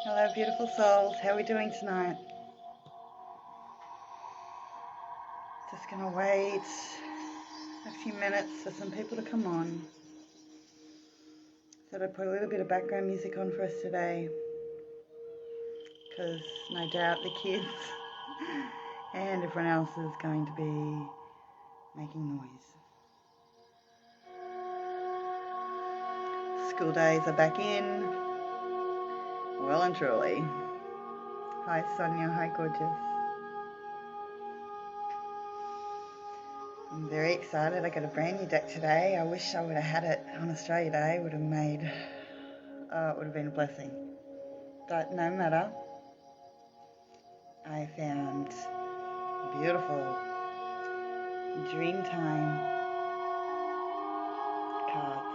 Hello, beautiful souls. How are we doing tonight? Just going to wait a few minutes for some people to come on. Thought I'd put a little bit of background music on for us today, because no doubt the kids and everyone else is going to be making noise. School days are back in, well and truly. Hi Sonia, hi gorgeous. I'm very excited. I got a brand new deck today. I wish I would have had it on Australia Day. It would have been a blessing. But no matter, I found beautiful Dreamtime cards.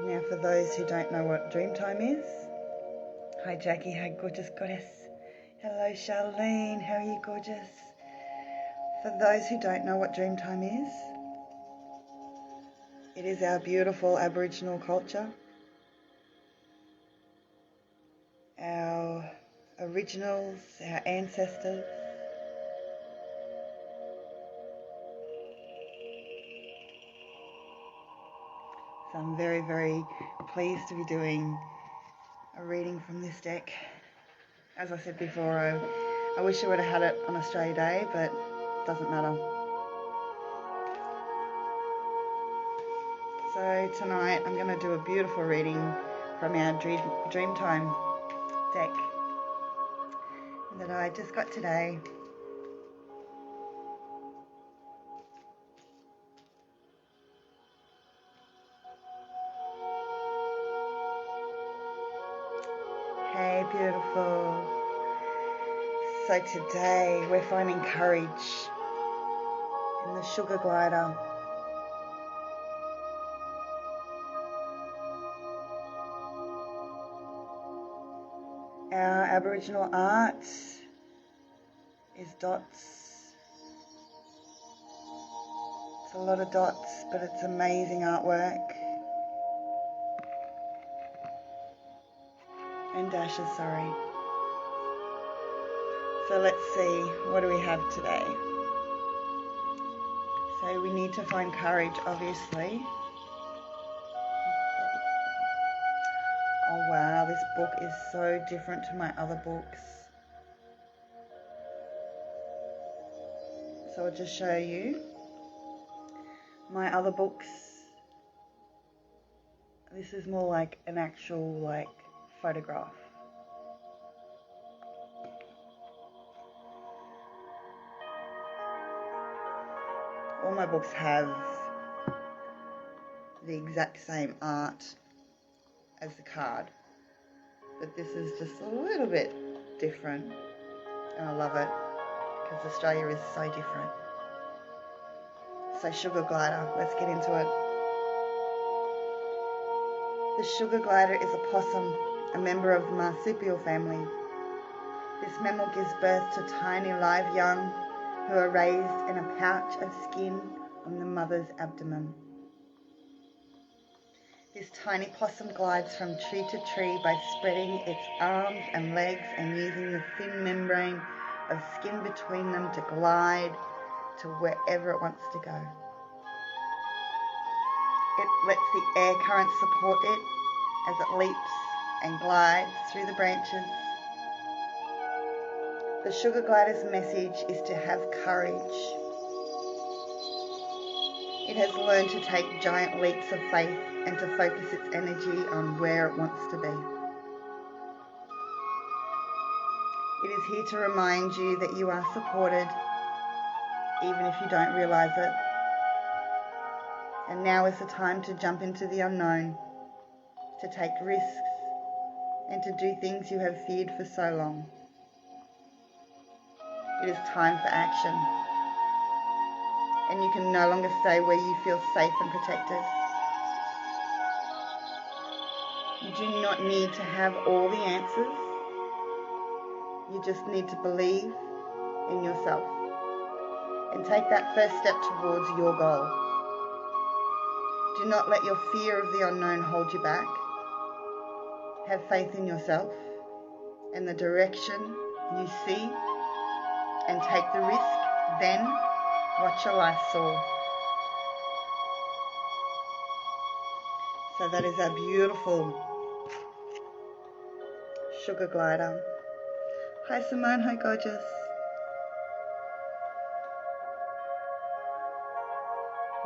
Now for those who don't know what Dreamtime is, hi Jackie, hi gorgeous goddess. Hello Charlene, how are you gorgeous? For those who don't know what Dreamtime is, it is our beautiful Aboriginal culture, our originals, our ancestors. So I'm very, very pleased to be doing a reading from this deck. As I said before, I wish I would have had it on Australia Day, but it doesn't matter. So tonight I'm going to do a beautiful reading from our Dreamtime deck that I just got today. Hey, beautiful. So today we're finding courage in the sugar glider. Our Aboriginal art is dots. It's a lot of dots, but it's amazing artwork. And dashes, sorry. So let's see, what do we have today? So we need to find courage, obviously. Oh wow, this book is so different to my other books. So I'll just show you. My other books, this is more like an actual photograph. All my books have the exact same art as the card, but this is just a little bit different, and I love it because Australia is so different. So sugar glider, let's get into it. The sugar glider is a possum, a member of the marsupial family. This mammal gives birth to tiny live young who are raised in a pouch of skin on the mother's abdomen. This tiny possum glides from tree to tree by spreading its arms and legs and using the thin membrane of skin between them to glide to wherever it wants to go. It lets the air current support it as it leaps and glides through the branches. The sugar glider's message is to have courage. It has learned to take giant leaps of faith and to focus its energy on where it wants to be. It is here to remind you that you are supported, even if you don't realize it. And now is the time to jump into the unknown, to take risks, and to do things you have feared for so long. It is time for action, and you can no longer stay where you feel safe and protected. You do not need to have all the answers. You just need to believe in yourself and take that first step towards your goal. Do not let your fear of the unknown hold you back. Have faith in yourself and the direction you see, and take the risk. Then watch your life soar. So that is our beautiful sugar glider. Hi Simone, hi gorgeous.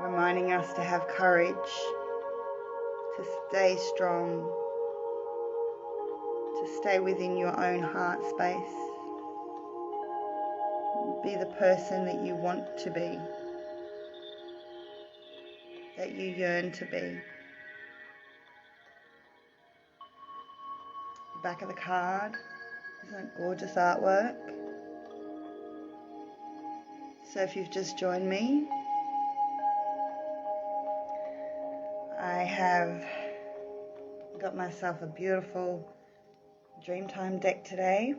Reminding us to have courage, to stay strong, to stay within your own heart space. Be the person that you want to be, that you yearn to be. The back of the card, isn't it gorgeous artwork? So if you've just joined me, I have got myself a beautiful Dreamtime deck today.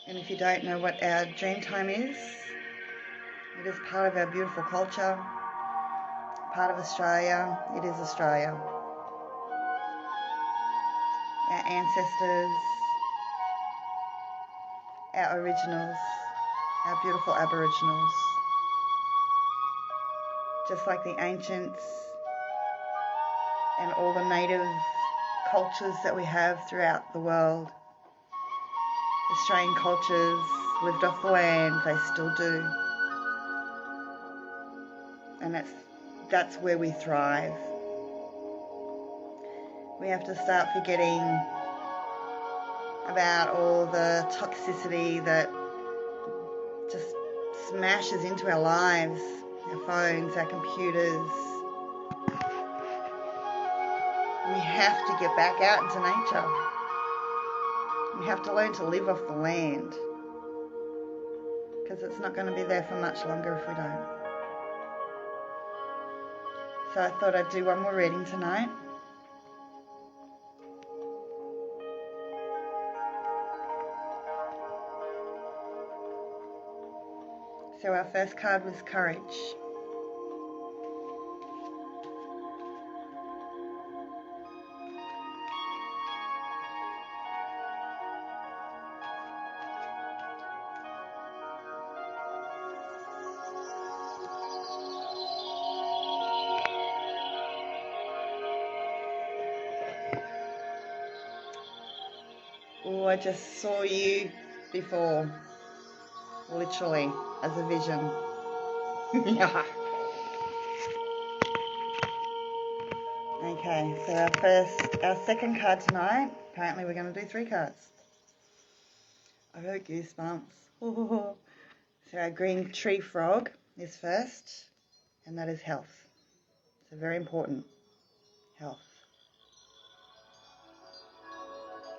And if you don't know what our Dreamtime is, it is part of our beautiful culture, part of Australia. It is Australia. Our ancestors, our Originals, our beautiful Aboriginals. Just like the ancients and all the native cultures that we have throughout the world. Australian cultures lived off the land, they still do. And that's where we thrive. We have to start forgetting about all the toxicity that just smashes into our lives, our phones, our computers. We have to get back out into nature. We have to learn to live off the land, because it's not going to be there for much longer if we don't. So I thought I'd do one more reading tonight. So our first card was Courage. Oh, I just saw you before, literally, as a vision. Yeah. Okay, so our second card tonight, apparently we're going to do 3 cards. I got goosebumps. So our green tree frog is first, and that is health. So very important, health.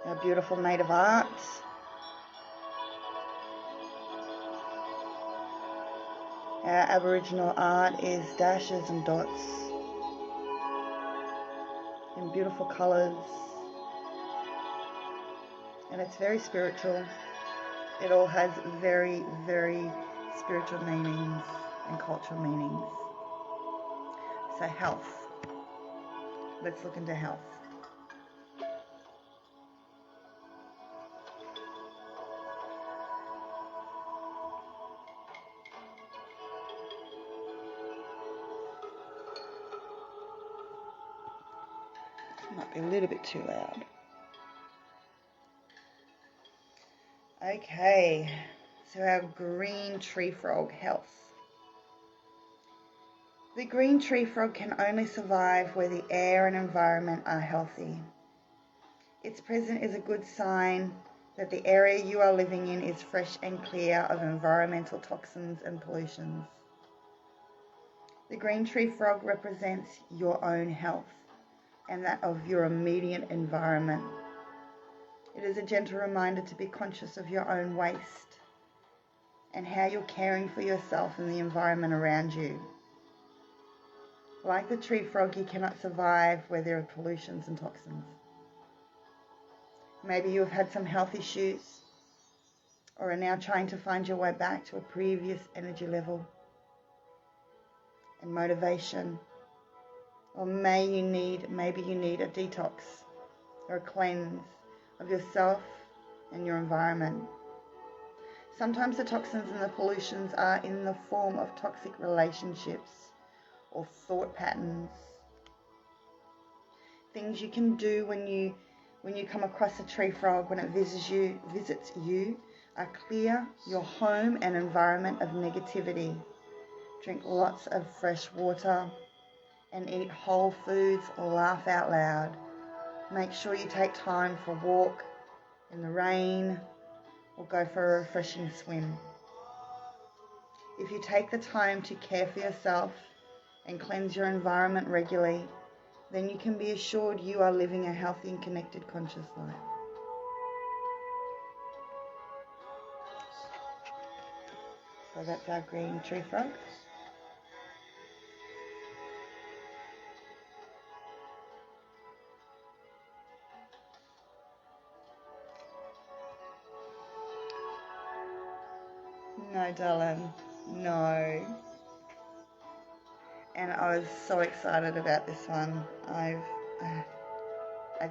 Our beautiful native art. Our Aboriginal art is dashes and dots in beautiful colours, and it's very spiritual. It all has very, very spiritual meanings and cultural meanings. So health. Let's look into health. Might be a little bit too loud. Okay, so our green tree frog, health. The green tree frog can only survive where the air and environment are healthy. Its presence is a good sign that the area you are living in is fresh and clear of environmental toxins and pollutions. The green tree frog represents your own health and that of your immediate environment. It is a gentle reminder to be conscious of your own waste and how you're caring for yourself and the environment around you. Like the tree frog, you cannot survive where there are pollutions and toxins. Maybe you have had some health issues. or are now trying to find your way back to a previous energy level and motivation. Or maybe you need a detox or a cleanse of yourself and your environment. Sometimes the toxins and the pollutions are in the form of toxic relationships or thought patterns. Things you can do when you come across a tree frog when it visits you are clear your home and environment of negativity. Drink lots of fresh water and eat whole foods or laugh out loud. Make sure you take time for a walk in the rain or go for a refreshing swim. If you take the time to care for yourself and cleanse your environment regularly, then you can be assured you are living a healthy and connected conscious life. So that's our green tree frog. No, darling, no. And I was so excited about this one. I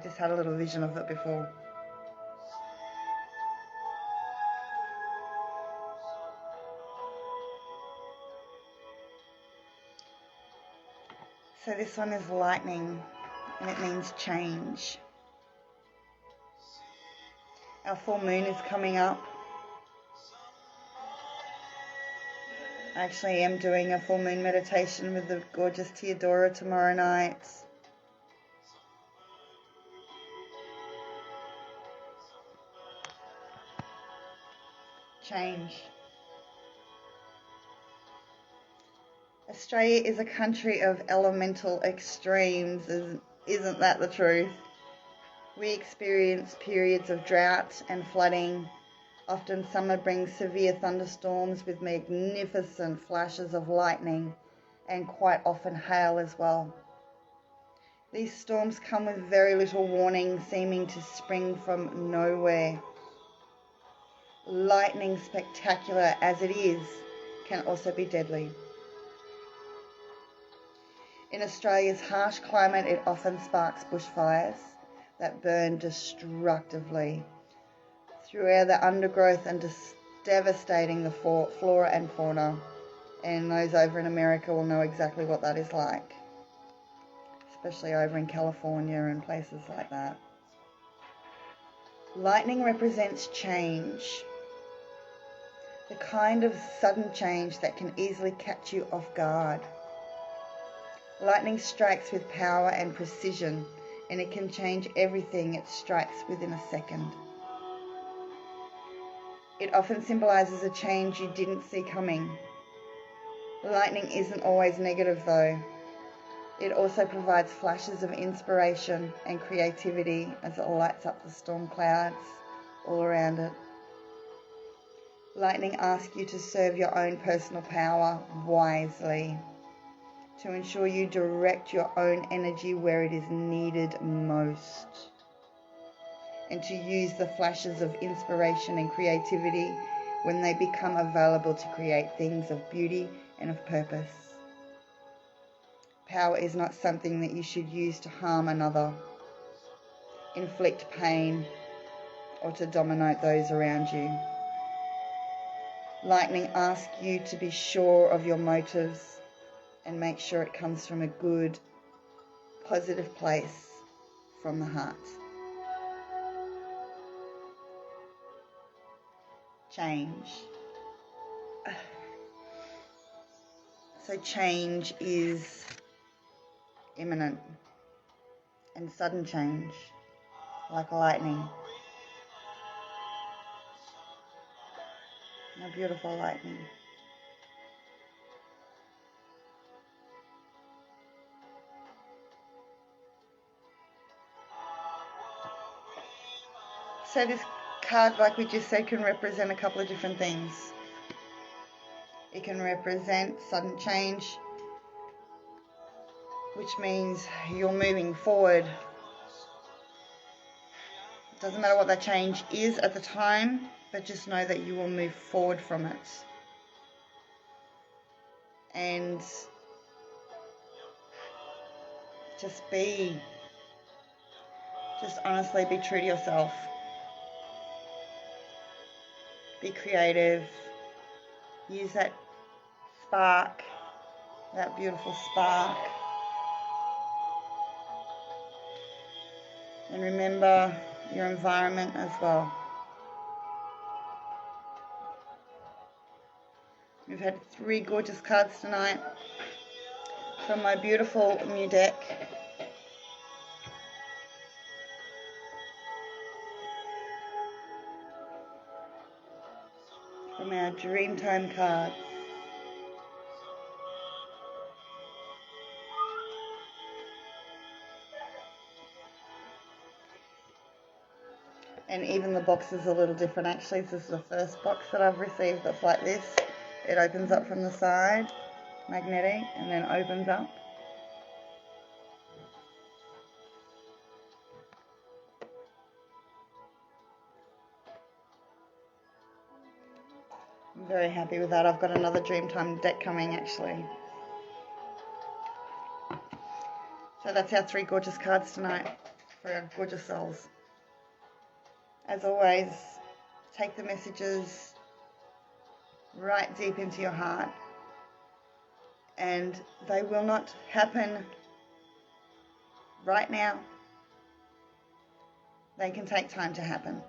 just had a little vision of it before. So this one is lightning, and it means change. Our full moon is coming up. I actually am doing a full moon meditation with the gorgeous Theodora tomorrow night. Change. Australia is a country of elemental extremes, isn't that the truth? We experience periods of drought and flooding. Often summer brings severe thunderstorms with magnificent flashes of lightning and quite often hail as well. These storms come with very little warning, seeming to spring from nowhere. Lightning, spectacular as it is, can also be deadly. In Australia's harsh climate, it often sparks bushfires that burn destructively throughout the undergrowth and devastating the flora and fauna. And those over in America will know exactly what that is like, especially over in California and places like that. Lightning represents change, the kind of sudden change that can easily catch you off guard. Lightning strikes with power and precision, and it can change everything it strikes within a second. It often symbolizes a change you didn't see coming. Lightning isn't always negative though. It also provides flashes of inspiration and creativity as it lights up the storm clouds all around it. Lightning asks you to serve your own personal power wisely, to ensure you direct your own energy where it is needed most, and to use the flashes of inspiration and creativity when they become available to create things of beauty and of purpose. Power is not something that you should use to harm another, inflict pain, or to dominate those around you. Lightning asks you to be sure of your motives and make sure it comes from a good, positive place from the heart. Change. So change is imminent and sudden change, like lightning. A beautiful lightning. So this card, like we just said, can represent a couple of different things. It can represent sudden change, which means you're moving forward Doesn't matter what that change is at the time, but just know that you will move forward from it. And just honestly be true to yourself. Be creative. Use that spark, that beautiful spark. And remember your environment as well. We've had 3 gorgeous cards tonight from my beautiful new deck. From our Dreamtime cards. And even the box is a little different actually. This is the first box that I've received that's like this. It opens up from the side, magnetic, and then opens up. I'm very happy with that. I've got another Dreamtime deck coming actually. So that's our 3 gorgeous cards tonight for our gorgeous souls. As always, take the messages right deep into your heart, and they will not happen right now. They can take time to happen.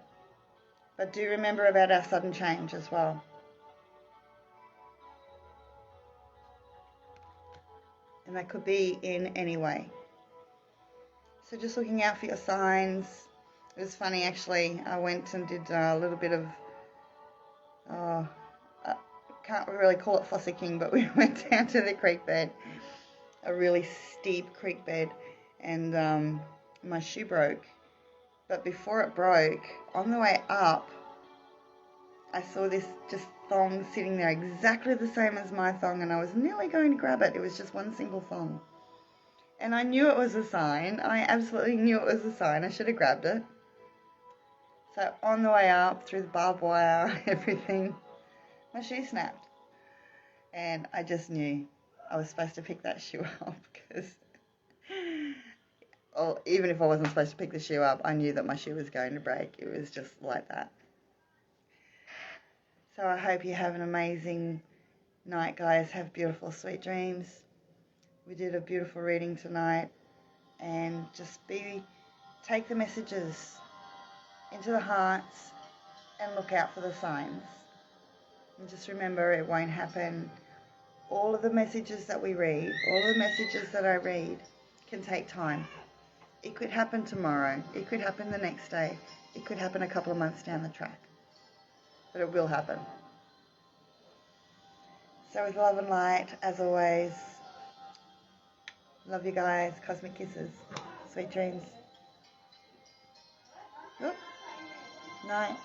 But do remember about our sudden change as well. And that could be in any way. So just looking out for your signs. It was funny actually, I went and did a little bit of, I can't really call it fossicking, but we went down to the creek bed, a really steep creek bed, and my shoe broke. But before it broke, on the way up, I saw this just thong sitting there exactly the same as my thong, and I was nearly going to grab it. It was just one single thong. And I knew it was a sign. I absolutely knew it was a sign. I should have grabbed it. So on the way up, through the barbed wire, everything, my shoe snapped. And I just knew I was supposed to pick that shoe up because, well, even if I wasn't supposed to pick the shoe up, I knew that my shoe was going to break. It was just like that. So I hope you have an amazing night, guys. Have beautiful, sweet dreams. We did a beautiful reading tonight, and just take the messages into the hearts and look out for the signs. And just remember, it won't happen. All of the messages that we read, all of the messages that I read can take time. It could happen tomorrow. It could happen the next day. It could happen a couple of months down the track. But it will happen. So with love and light, as always, love you guys. Cosmic kisses. Sweet dreams. Oop. Night.